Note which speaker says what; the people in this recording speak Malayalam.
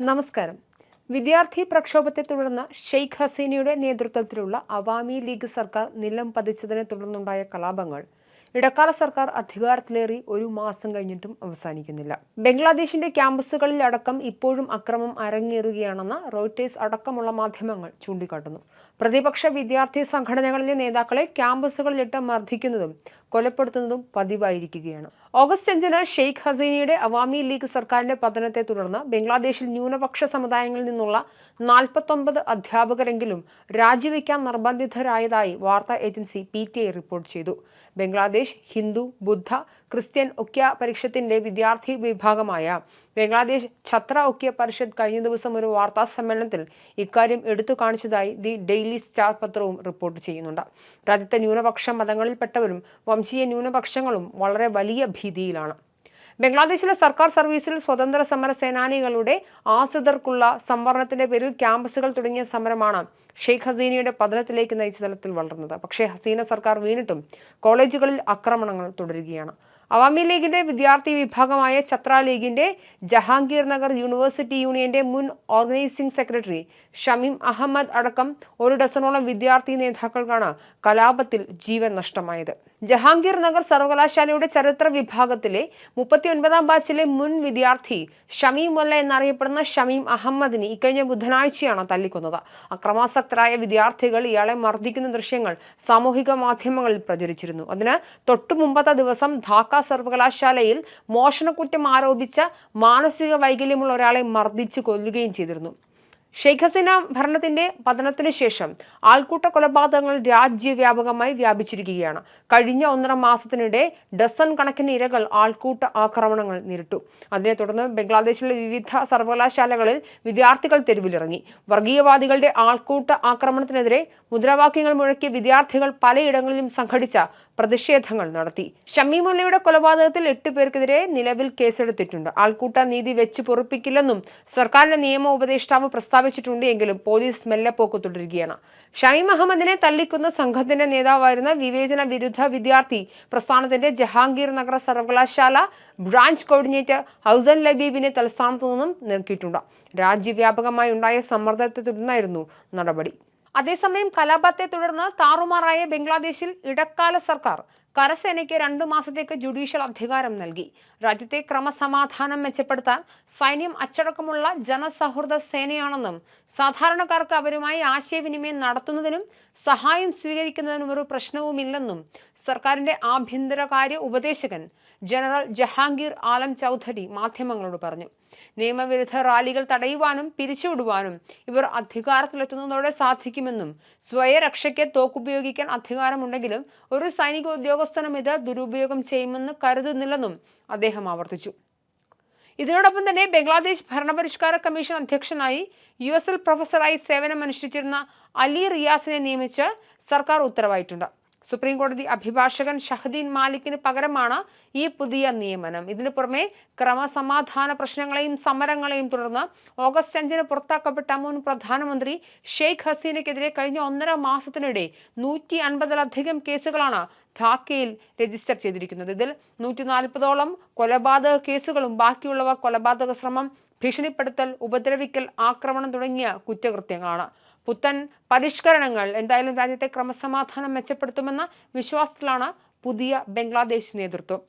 Speaker 1: നമസ്കാരം. വിദ്യാർത്ഥി പ്രക്ഷോഭത്തെ തുടർന്ന് ഷെയ്ഖ് ഹസീനയുടെ നേതൃത്വത്തിലുള്ള അവാമി ലീഗ് സർക്കാർ നിലം പതിച്ചതിനെ തുടർന്നുണ്ടായ കലാപങ്ങൾ ഇടക്കാല സർക്കാർ അധികാരത്തിലേറി ഒരു മാസം കഴിഞ്ഞിട്ടും അവസാനിക്കുന്നില്ല. ബംഗ്ലാദേശിന്റെ ക്യാമ്പസുകളിൽ അടക്കം ഇപ്പോഴും അക്രമം അരങ്ങേറുകയാണെന്ന് റോയിട്ടേഴ്സ് അടക്കമുള്ള മാധ്യമങ്ങൾ ചൂണ്ടിക്കാട്ടുന്നു. പ്രതിപക്ഷ വിദ്യാർത്ഥി സംഘടനകളിലെ നേതാക്കളെ ക്യാമ്പസുകളിലിട്ട് മർദ്ദിക്കുന്നതും കൊലപ്പെടുത്തുന്നതും പതിവായിരിക്കുകയാണ്. ഓഗസ്റ്റ് 5-ന് ഷെയ്ഖ് ഹസീനയുടെ അവാമി ലീഗ് സർക്കാരിന്റെ പതനത്തെ തുടർന്ന് ബംഗ്ലാദേശിൽ ന്യൂനപക്ഷ സമുദായങ്ങളിൽ നിന്നുള്ള 49 അധ്യാപകരെങ്കിലും രാജിവെക്കാൻ നിർബന്ധിതരായതായി വാർത്താ ഏജൻസി PTI റിപ്പോർട്ട് ചെയ്തു. ബംഗ്ലാദേശ് ഹിന്ദു, ബുദ്ധ, ക്രിസ്ത്യൻ ഐക്യ പരിഷത്തിന്റെ വിദ്യാർത്ഥി വിഭാഗമായ ബംഗ്ലാദേശ് ഛത്ര ഐക്യ പരിഷത്ത് കഴിഞ്ഞ ദിവസം ഒരു വാർത്താ സമ്മേളനത്തിൽ ഇക്കാര്യം എടുത്തു കാണിച്ചതായി ദി ഡെയിലി സ്റ്റാർ പത്രവും റിപ്പോർട്ട് ചെയ്യുന്നുണ്ട്. രാജ്യത്തെ ന്യൂനപക്ഷ മതങ്ങളിൽപ്പെട്ടവരും വംശീയ ന്യൂനപക്ഷങ്ങളും വളരെ വലിയ ഭീതിയിലാണ്. ബംഗ്ലാദേശിലെ സർക്കാർ സർവീസിൽ സ്വതന്ത്ര സമര സേനാനികളുടെ ആശ്രിതർക്കുള്ള സംവരണത്തിന്റെ പേരിൽ ക്യാമ്പസുകൾ തുടങ്ങിയ സമരമാണ് ഷെയ്ഖ് ഹസീനയുടെ പതനത്തിലേക്ക് നയിച്ച തലത്തിൽ വളർന്നത്. പക്ഷേ ഹസീന സർക്കാർ വീണിട്ടും കോളേജുകളിൽ ആക്രമണങ്ങൾ തുടരുകയാണ്. അവാമി ലീഗിന്റെ വിദ്യാർത്ഥി വിഭാഗമായ ഛത്ര ലീഗിന്റെ ജഹാംഗീർ നഗർ യൂണിവേഴ്സിറ്റി യൂണിയന്റെ മുൻ ഓർഗനൈസിംഗ് സെക്രട്ടറി ഷമീം അഹമ്മദ് അടക്കം ഒരു ഡസനോളം വിദ്യാർത്ഥി നേതാക്കൾക്കാണ് കലാപത്തിൽ ജീവൻ നഷ്ടമായത്. ജഹാംഗീർ നഗർ സർവകലാശാലയുടെ ചരിത്ര വിഭാഗത്തിലെ 39ാം ബാച്ചിലെ മുൻ വിദ്യാർത്ഥി ഷമീം മുല്ല എന്നറിയപ്പെടുന്ന ഷമീം അഹമ്മദിനെ ഇക്കഴിഞ്ഞ ബുധനാഴ്ചയാണ് തല്ലിക്കൊന്നത്. അക്രമാസക്തരായ വിദ്യാർത്ഥികൾ ഇയാളെ മർദ്ദിക്കുന്ന ദൃശ്യങ്ങൾ സാമൂഹിക മാധ്യമങ്ങളിൽ പ്രചരിച്ചിരുന്നു. അതിന് തൊട്ടുമുമ്പത്തെ ദിവസം ധാക്ക സർവകലാശാലയിൽ മോഷണക്കുറ്റം ആരോപിച്ച മാനസിക വൈകല്യമുള്ള ഒരാളെ മർദ്ദിച്ച് കൊല്ലുകയും ചെയ്തിരുന്നു. ഷെയ്ഖ് ഹസീന ഭരണത്തിന്റെ പതനത്തിനു ശേഷം ആൾക്കൂട്ട കൊലപാതകങ്ങൾ രാജ്യവ്യാപകമായി വ്യാപിച്ചിരിക്കുകയാണ്. കഴിഞ്ഞ 1.5 മാസത്തിനിടെ ഡസൻ കണക്കിന് ഇരകൾ ആൾക്കൂട്ട ആക്രമണങ്ങൾ നേരിട്ടു. അതിനെ തുടർന്ന് ബംഗ്ലാദേശിലെ വിവിധ സർവകലാശാലകളിൽ വിദ്യാർത്ഥികൾ തെരുവിലിറങ്ങി. വർഗീയവാദികളുടെ ആൾക്കൂട്ട ആക്രമണത്തിനെതിരെ മുദ്രാവാക്യങ്ങൾ മുഴക്കിയ വിദ്യാർത്ഥികൾ പലയിടങ്ങളിലും സംഘടിച്ച പ്രതിഷേധങ്ങൾ നടത്തി. ഷമീമുല്ലയുടെ കൊലപാതകത്തിൽ 8 പേർക്കെതിരെ നിലവിൽ കേസെടുത്തിട്ടുണ്ട്. ആൾക്കൂട്ട നീതി വെച്ച് പൊറുപ്പിക്കില്ലെന്നും സർക്കാരിന്റെ നിയമ ഉപദേഷ്ടാവ് പ്രസ്താവിച്ചിട്ടുണ്ട്. എങ്കിലും പോലീസ് മെല്ലെപ്പോക്ക് തുടരുകയാണ്. ഷമീം അഹമ്മദിനെ തല്ലിക്കുന്ന സംഘത്തിന്റെ നേതാവായിരുന്ന വിവേചന വിരുദ്ധ വിദ്യാർത്ഥി പ്രസ്ഥാനത്തിന്റെ ജഹാംഗീർ നഗർ സർവകലാശാല ബ്രാഞ്ച് കോർഡിനേറ്റർ ഹൗസൻ ലബീബിനെ തലസ്ഥാനത്തു നിന്നും നീക്കിയിട്ടുണ്ട്. രാജ്യവ്യാപകമായി ഉണ്ടായ സമ്മർദ്ദത്തെ തുടർന്നായിരുന്നു നടപടി. അതേസമയം കലാപത്തെ തുടർന്ന് താറുമാറായ ബംഗ്ലാദേശിൽ ഇടക്കാല സർക്കാർ കരസേനയ്ക്ക് 2 മാസത്തേക്ക് ജുഡീഷ്യൽ അധികാരം നൽകി. രാജ്യത്തെ ക്രമസമാധാനം മെച്ചപ്പെടുത്താൻ സൈന്യം അച്ചടക്കമുള്ള ജനസൗഹൃദ സേനയാണെന്നും സാധാരണക്കാർക്ക് അവരുമായി ആശയവിനിമയം നടത്തുന്നതിനും സഹായം സ്വീകരിക്കുന്നതിനും ഒരു പ്രശ്നവുമില്ലെന്നും സർക്കാരിന്റെ ആഭ്യന്തരകാര്യ ഉപദേശകൻ ജനറൽ ജഹാംഗീർ ആലം ചൗധരി മാധ്യമങ്ങളോട് പറഞ്ഞു. നിയമവിരുദ്ധ റാലികൾ തടയുവാനും പിരിച്ചുവിടുവാനും ഇവർ അധികാരത്തിലെത്തുന്നതോടെ സാധിക്കുമെന്നും സ്വയരക്ഷയ്ക്ക് തോക്കുപയോഗിക്കാൻ അധികാരമുണ്ടെങ്കിലും ഒരു സൈനിക ഉദ്യോഗസ്ഥനും ഇത് ദുരുപയോഗം ചെയ്യുമെന്ന് കരുതുന്നില്ലെന്നും അദ്ദേഹം ആവർത്തിച്ചു. ഇതിനോടൊപ്പം തന്നെ ബംഗ്ലാദേശ് ഭരണപരിഷ്കാര കമ്മീഷൻ അധ്യക്ഷനായി USL പ്രൊഫസറായി സേവനമനുഷ്ഠിച്ചിരുന്ന അലി റിയാസിനെ നിയമിച്ച് സർക്കാർ ഉത്തരവായിട്ടുണ്ട്. സുപ്രീം കോടതി അഭിഭാഷകൻ ഷഹദീൻ മാലിക്കിന് പകരമാണ് ഈ പുതിയ നിയമനം. ഇതിനു പുറമെ ക്രമസമാധാന പ്രശ്നങ്ങളെയും സമരങ്ങളെയും തുടർന്ന് ഓഗസ്റ്റ് 5-ന് പുറത്താക്കപ്പെട്ട മുൻ പ്രധാനമന്ത്രി ഷെയ്ഖ് ഹസീനയ്ക്കെതിരെ കഴിഞ്ഞ 1.5 മാസത്തിനിടെ 150-ലധികം കേസുകളാണ് ധാക്കയിൽ രജിസ്റ്റർ ചെയ്തിരിക്കുന്നത്. ഇതിൽ 140ഓളം കൊലപാതക കേസുകളും ബാക്കിയുള്ളവ കൊലപാതക ശ്രമം, ഭീഷണിപ്പെടുത്തൽ, ഉപദ്രവിക്കൽ, ആക്രമണം തുടങ്ങിയ കുറ്റകൃത്യങ്ങളാണ്. പുത്തൻ പരിഷ്കരണങ്ങൾ എന്തായാലും രാജ്യത്തെ ക്രമസമാധാനം മെച്ചപ്പെടുത്തുമെന്ന വിശ്വാസത്തിലാണ് പുതിയ ബംഗ്ലാദേശ് നേതൃത്വം.